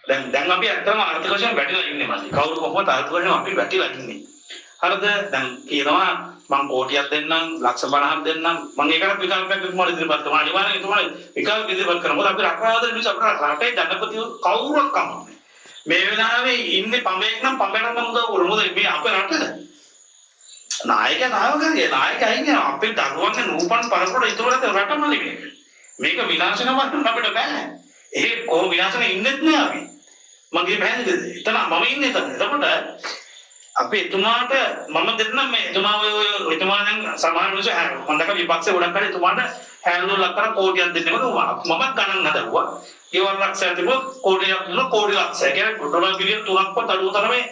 දැන් අපි ඇත්තටම ආර්ථික වශයෙන් වැටිලා ඉන්නේ මල්ලි. කවුරු කොහොමද ආර්ථික වශයෙන් අපි වැටිලා ඉන්නේ. හරිද? දැන් කියනවා මම කෝටියක් දෙන්නම්, ලක්ෂ 50ක් දෙන්නම්. මම ඒකට විකල්පයක් තුමාට ඉදිරිපත් කරනවා. අනිවාර්යයෙන් තුමාට විකල්ප ඉදිරිපත් කරනවා. මොකද අපි රටවල් මිනිස්සු අපේ රටේ ජනපති කවුරුවක් කමන්නේ. මේ වෙලාවේ ඉන්නේ පඹේක් නම් පඹේට මම උදව් කරමු. මොකද මේ අපේ රටද? නායකයන්ගේ අපේ දරුවන්ගේ නූපන් පරපුර ඉතුරුලා තියෙන රටමලි මේක. මේක විනාශ කරන්න අපිට බෑ. ඒ කොහොම විනාශ වෙන්නේ ඉන්නෙත් නෑ අපි. මගේ පැහැදිලිද? එතන මම ඉන්නේ එතන. එතකොට අපි එතුමාට මම දෙන්නම් මේ එතුමා දැන් සමාන මිනිස්සු හොඳක විපක්ෂේ ගොඩක් කරේ එතුමාට හැන්ඩල් ලක්කර කෝටියක් දෙන්න මම ගණන් හදවුවා. ඒවල් ලක්ෂයක් තිබුණොත් කෝටියක් දුන්න කෝටි ලක්ෂය. කියන්නේ ඩොලර් බිලියන් 3ක්වත් අඩුව තමයි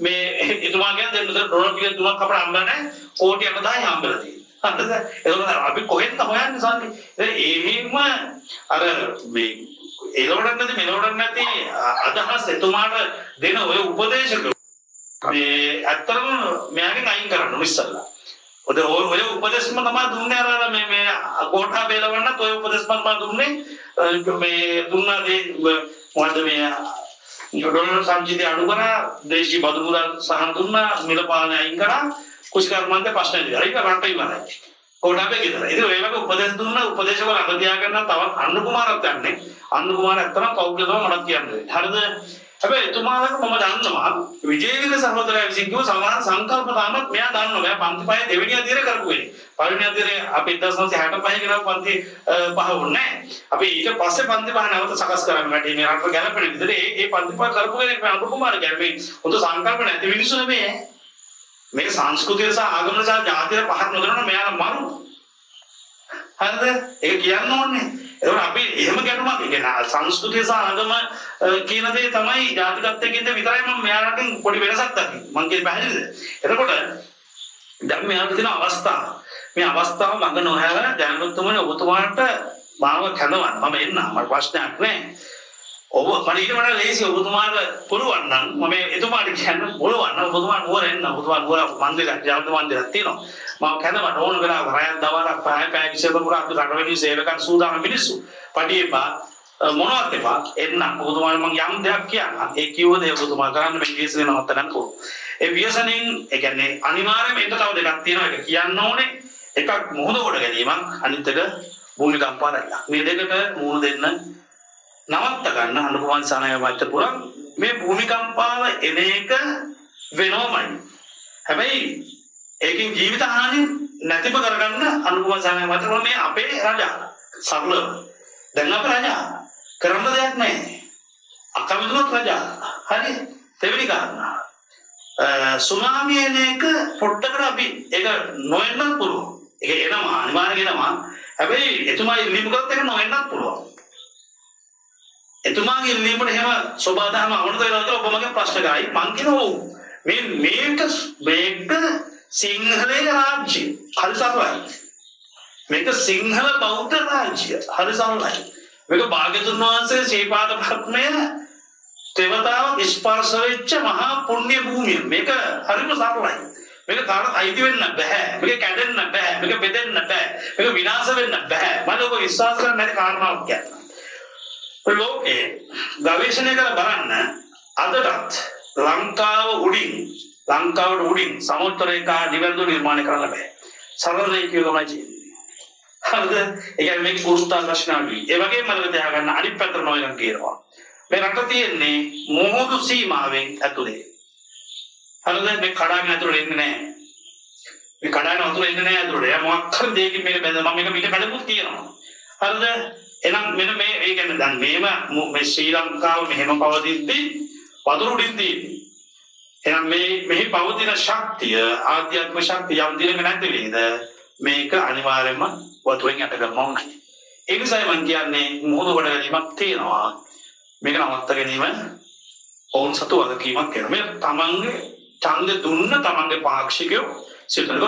මේ එතුමා කියන්නේ දෙන්න ඩොලර් බිලියන් 3ක් අපට හම්බ නැහැ. කෝටි 8000යි හම්බෙලා තියෙන්නේ. හරිද? ඒක අපි කොහෙන්ද හොයන්නේ සල්ලි? ඒකෙම අර මේ එළවඩක් නැති මෙලවඩක් නැති අදහස් එතුමාට දෙන ඔය උපදේශක මේ ඇත්තටම මෙයාගෙන් අයින් කරන්න ඉස්සල්ලා. ඔය උපදේශම තමයි දුන්නේ අර මේ ගෝඨා බේලවන්නත් ඔය උපදේශම තමයි දුන්නේ මේ දුන්නාදී මොකද මේ ඩොලර් සංචිතය අඩු කරා දේශීය බදු මුදල් සහන දුන්නා මිල පාලනය අයින් කරා කුෂිකර්මන්ත ප්‍රශ්න ඉදිරියට ඒක රට ඉවරයි. කොටාපේ ගෙදර. ඉතින් ඔය වගේ උපදේශ දුන්නා උපදේශවල අත තියාගන්න තවත් අන්න කුමාරත් යන්නේ. අන්න කුමාර ඇත්තම කවුද මට කියන්නේ. හරිද? හැබැයි එතුමාලට මම දන්නවා විජේවීර සහෝදරයා විසින් කිව්ව සමාන සංකල්ප තාමත් මෙයා දන්නවා. මෙයා පන්ති පහේ දෙවෙනි අදියර කරපු වෙලේ. පළවෙනි අදියරේ අපි 1965 කියලා පන්ති පහ වුණේ. අපි ඊට පස්සේ පන්ති පහ නැවත සකස් කරන්න වැටි මේ රට ගැලපෙන විදිහට ඒ පන්ති පහ කරපු කෙනෙක් මේ අනුර කුමාර ගැලපේ. හොඳ සංකල්ප නැති මිනිස්සු නෙමෙයි. මේක සංස්කෘතිය සහ ආගම සහ ජාතිය පහක් නොදරන මෙයාලා මරු. හරිද? ඒක කියන්න ඕනේ. ඒක අපි එහෙම ගැටුමක් කියන්නේ සංස්කෘතිය සහ ආගම කියන දේ තමයි ජාතිකත්වයෙන් විතරයි මම මෙයාලගෙන් පොඩි වෙනසක් දකින්නේ. මං කියන්නේ පැහැදිලිද? එතකොට දැන් මෙයාට තියෙන අවස්ථාව. මේ අවස්ථාව ළඟ නොහැර ජනතුමනි ඔබතුමාට මාව කැඳවන්න. මම එන්න. මට ප්‍රශ්නයක් නැහැ. ඔබ මට ඊට වඩා ලේසි ඔබතුමාට පුළුවන් නම් මම එතුමාට කියන්න පුළුවන් නම් ඔබතුමාට නුවර එන්න. ඔබතුමාට නුවර මන්දිරයක් ජාති මන්දිරයක් තියෙනවා. මම කැඳවන්න ඕන වෙලාවක රායන් දවල්ක් පැය කිසිම පුරාත් රටවැඩි සේවකයන් සූදානම් මිනිස්සු. පඩියපා මොනවත් එපා එන්න. ඔබතුමාට මම යම් දෙයක් කියන්න. ඒ කිව්ව දේ ඔබතුමා කරන්න මේ විශේෂ නවත්ත ගන්න ඕන. ඒ විශේෂණයෙන් ඒ කියන්නේ අනිවාර්යයෙන්ම එක තව දෙකක් තියෙනවා. ඒක කියන්න ඕනේ. එකක් මොහොත කොට ගැනීමක් අනිත් එක භූමිකම්පාරයක්. මේ දෙකට මුහුණ දෙන්න නවත්ත ගන්න අනුපමන් සානය වච්ච පුරන් මේ භූමිකම්පාව එන එක වෙනවමයි. හැබැයි ඒකෙන් ජීවිත හානි නැතිව කරගන්න අනුපමන් සානය වච්ච මේ අපේ රජා සරලව. දැන් අපේ රජා කරන්න දෙයක් නැහැ. අකමැතිවත් රජා. හරි. දෙවෙනි කාරණා. සුනාමිය එන එක පොඩ්ඩකට අපි ඒක නොවෙන්නත් පුළුවන්. ඒක එනවා අනිවාර්යයෙන් එනවා. හැබැයි එතුමා ඉල්ලීම කරත් ඒක නොවෙන්නත් පුළුවන්. එතුමාගේ ඉල්ලීමට එහෙම සෝබාදහම අවුරුදු වෙනවා කියලා ඔබ මගෙන් ප්‍රශ්න කරයි. මං කියනවා මේක සිංහලයේ රාජ්‍ය. හරි සරලයි. මේක සිංහල බෞද්ධ රාජ්‍ය. හරි සරලයි. මේක භාග්‍යතුන් වහන්සේ ශ්‍රීපාද පත්මය තෙවතාව ස්පර්ශ වෙච්ච මහා පුණ්‍ය භූමිය. මේක හරිම සරලයි. මේක කාටවත් අයිති වෙන්න බෑ. මේක කැඩෙන්න බෑ. මේක බෙදෙන්න බෑ. මේක විනාශ වෙන්න බෑ. මම ඔබ විශ්වාස කරන්නේ නැති කාරණාවක් කියනවා. ලෝකේ ගවේෂණය කරලා බලන්න අදටත් ලංකාවට උඩින් සමුද්‍ර රේඛා නිවැරදිව නිර්මාණය කරන්න බෑ. සරල රේඛියමයි තියෙන්නේ. හරිද? ඒ කියන්නේ මේක ගුරුත්වාකර්ෂණයි. ඒ වගේම මතක තියාගන්න අනිත් පැත්තට නොයන් කියනවා. මේ රට තියෙන්නේ මොහොදු සීමාවෙන් ඇතුලේ. හරිද? මේ කඩාගෙන ඇතුලේ එන්නේ නැහැ. මේ කඩාගෙන ඇතුලේ එන්නේ නැහැ ඇතුලේ. මොකක් හරි දෙයකින් මේක බැඳ මම මේක පිට කඩකුත් තියෙනවා. හරිද? එහෙනම් මෙන්න මේ ඒ කියන්නේ දැන් මේ ශ්‍රී ලංකාව මෙහෙම පවතිද්දී වතුර උඩින් තියෙන්නේ. එහෙනම් මෙහි පවතින ශක්තිය ආධ්‍යාත්මික ශක්තිය යම් දිනක නැති වෙයිද මේක අනිවාර්යයෙන්ම වතුරෙන් යට කරනවා නේද? ඒ නිසා මම කියන්නේ මොහොත කොට ගැනීමක් තියෙනවා. මේක නවත්ත ගැනීම ඕන් සතු වගකීමක් වෙනවා. මේ තමන්ගේ ඡන්ද දුන්න තමන්ගේ පාක්ෂිකයෝ සිතන